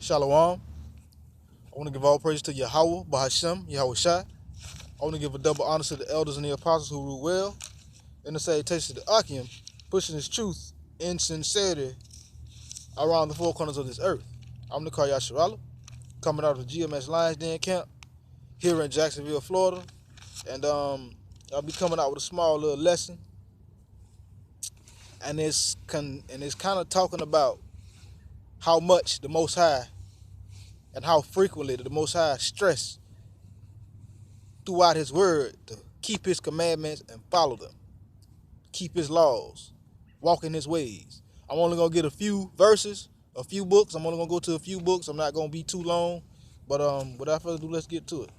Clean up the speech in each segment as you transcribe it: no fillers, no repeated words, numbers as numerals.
Shalom. I want to give all praise to Yahweh, Bahashem, Yahweh Shai. I want to give a double honor to the elders and the apostles who rule well, and the salutation to the Akim, pushing his truth and sincerity around the four corners of this earth. I'm the Yasharala, coming out of the GMS Lions Den camp here in Jacksonville, Florida, and I'll be coming out with a small little lesson, and it's kind of talking about how much the Most High and how frequently the Most High stress throughout His Word to keep His commandments and follow them, keep His laws, walk in His ways. I'm only gonna get a few verses, a few books. I'm only gonna go to a few books. I'm not gonna be too long, but without further ado, let's get to it.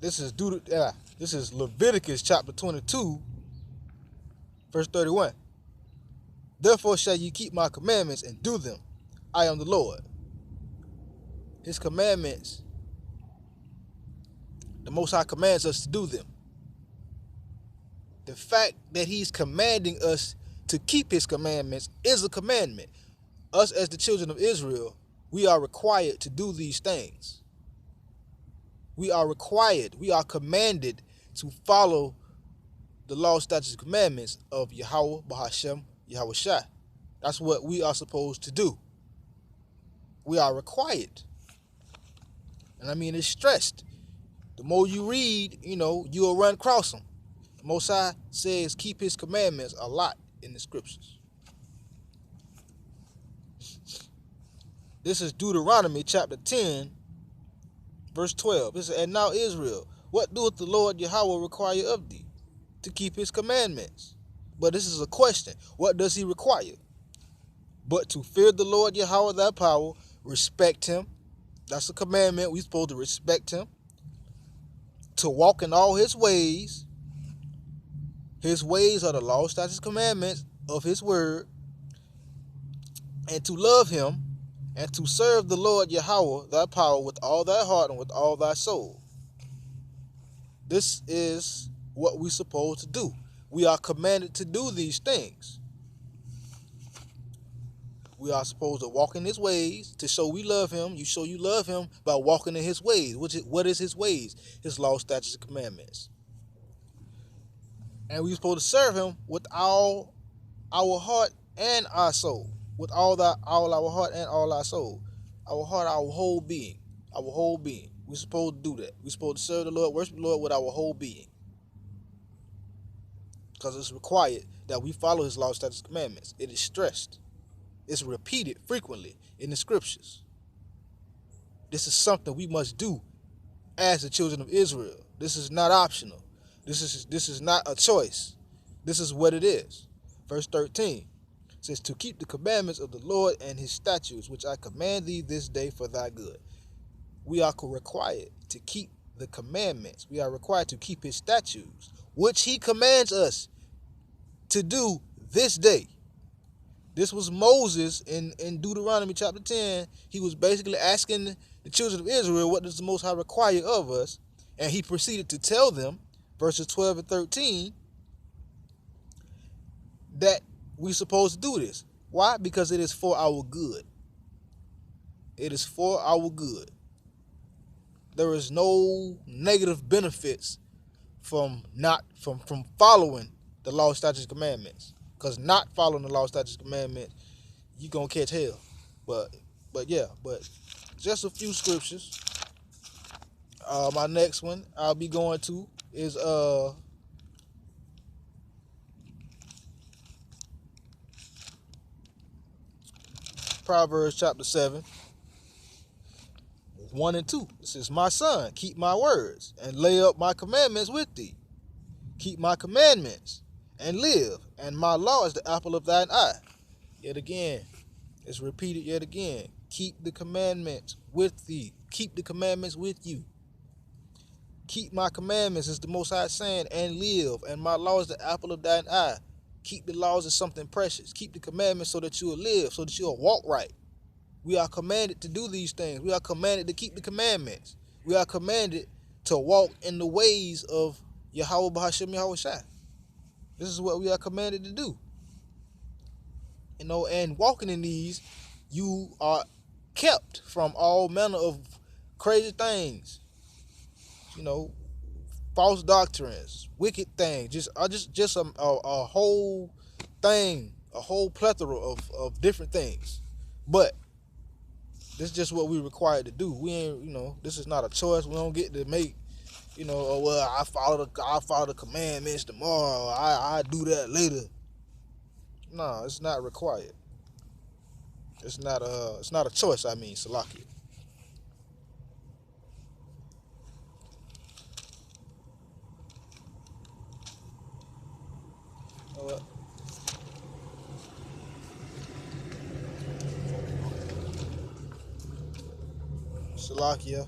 This is Leviticus chapter 22, verse 31. Therefore shall ye keep my commandments and do them. I am the Lord. His commandments, the Most High commands us to do them. The fact that He's commanding us to keep His commandments is a commandment. Us as the children of Israel, we are required to do these things. We are commanded to follow the law, statutes, and commandments of Yahweh, Bahashem, Yahweh Shai. That's what we are supposed to do. We are required. And I mean, it's stressed. The more you read, you'll run across them. The Most High says keep His commandments a lot in the scriptures. This is Deuteronomy chapter 10, verse 12. It says, and now Israel, what doeth the Lord Yahweh require of thee? To keep His commandments. But this is a question. What does He require? But to fear the Lord Yahweh thy power, respect Him. That's a commandment. We're supposed to respect Him. To walk in all His ways. His ways are the law, statutes, commandments of His word. And to love Him. And to serve the Lord Yahweh thy power with all thy heart and with all thy soul. This is what we're supposed to do. We are commanded to do these things. We are supposed to walk in His ways to show we love Him. You show you love Him by walking in His ways. What is His ways? His law, statutes, and commandments. And we're supposed to serve Him with all our heart and our soul. With all our heart and all our soul. Our heart, our whole being. Our whole being. We're supposed to do that. We're supposed to serve the Lord, worship the Lord with our whole being. Because it's required that we follow His law, statutes, and commandments. It is stressed. It's repeated frequently in the scriptures. This is something we must do as the children of Israel. This is not optional. This is not a choice. This is what it is. Verse 13 says, to keep the commandments of the Lord and His statutes, which I command thee this day for thy good. We are required to keep the commandments. We are required to keep His statutes, which He commands us to do this day. This was Moses in Deuteronomy chapter 10. He was basically asking the children of Israel, what does the Most High require of us? And he proceeded to tell them, verses 12 and 13, that we're supposed to do this. Why? Because it is for our good. It is for our good. There is no negative benefits from following the law, statutes, commandments. Because not following the law, statutes, commandments, you're going to catch hell. But just a few scriptures. My next one I'll be going to is Proverbs chapter 7, 1 and 2. It says, my son, keep my words and lay up my commandments with thee. Keep my commandments and live, and my law is the apple of thine eye. Yet again, it's repeated yet again. Keep the commandments with thee. Keep the commandments with you. Keep my commandments is the Most High saying, and live, and my law is the apple of thine eye. Keep the laws as something precious. Keep the commandments so that you will live, so that you will walk right. We are commanded to do these things. We are commanded to keep the commandments. We are commanded to walk in the ways of Yahweh Bahashem Yahweh Shai. This is what we are commanded to do. And walking in these you are kept from all manner of crazy things, you know, false doctrines, wicked things, just a whole thing, a whole plethora of different things. But this is just what we required to do. We ain't, this is not a choice. We don't get to make, oh well, I follow the commandments tomorrow. I do that later. No, it's not required. It's not a choice. I mean, Salakia. You know what? Salakia.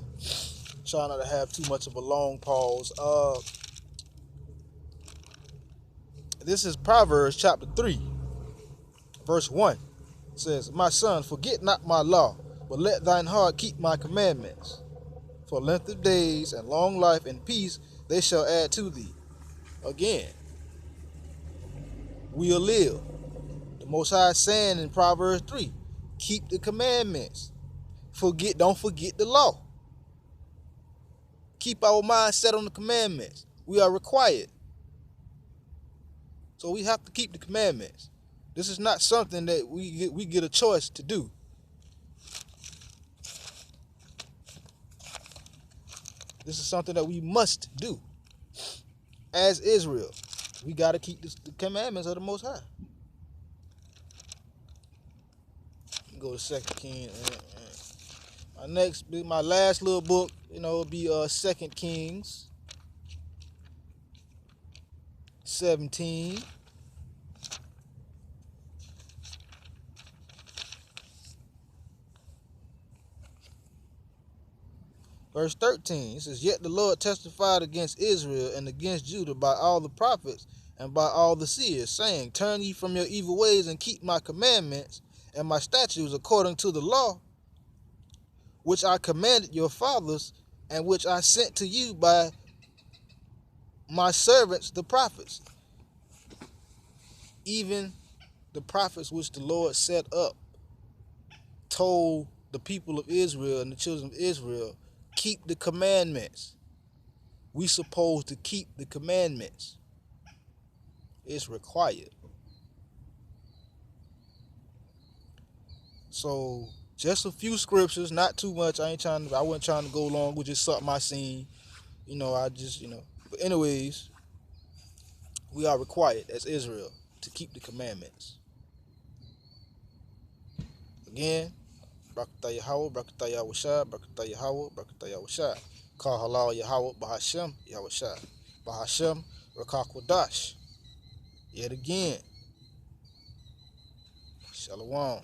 Try not to have too much of a long pause. This is Proverbs chapter 3, verse 1. It says, "My son, forget not my law, but let thine heart keep my commandments. For length of days and long life and peace they shall add to thee." Again, we'll live. The Most High is saying in Proverbs 3, keep the commandments. Don't forget the law. Keep our mind set on the commandments. We are required. So we have to keep the commandments. This is not something that we get a choice to do. This is something that we must do. As Israel, we got to keep the commandments of the Most High. Go to 2 Kings. My last little book, it'll be 2 Kings 17. Verse 13, it says, "Yet the Lord testified against Israel and against Judah by all the prophets and by all the seers, saying, Turn ye from your evil ways and keep my commandments and my statutes according to the law, which I commanded your fathers, and which I sent to you by my servants the prophets." Even the prophets which the Lord set up told the people of Israel and the children of Israel, keep the commandments. We supposed to keep the commandments. It's required. So just a few scriptures, not too much. I wasn't trying to go long with just something I seen. But anyways, we are required as Israel to keep the commandments. Again, Brakatah Yahweh, Brakatah Yahushua, Brakatah Yahweh, Brakatah Yahushua. Call halal Yahweh, Bahashem, Yahushua. Bahashem, Rakakwadash. Yet again, Shalom.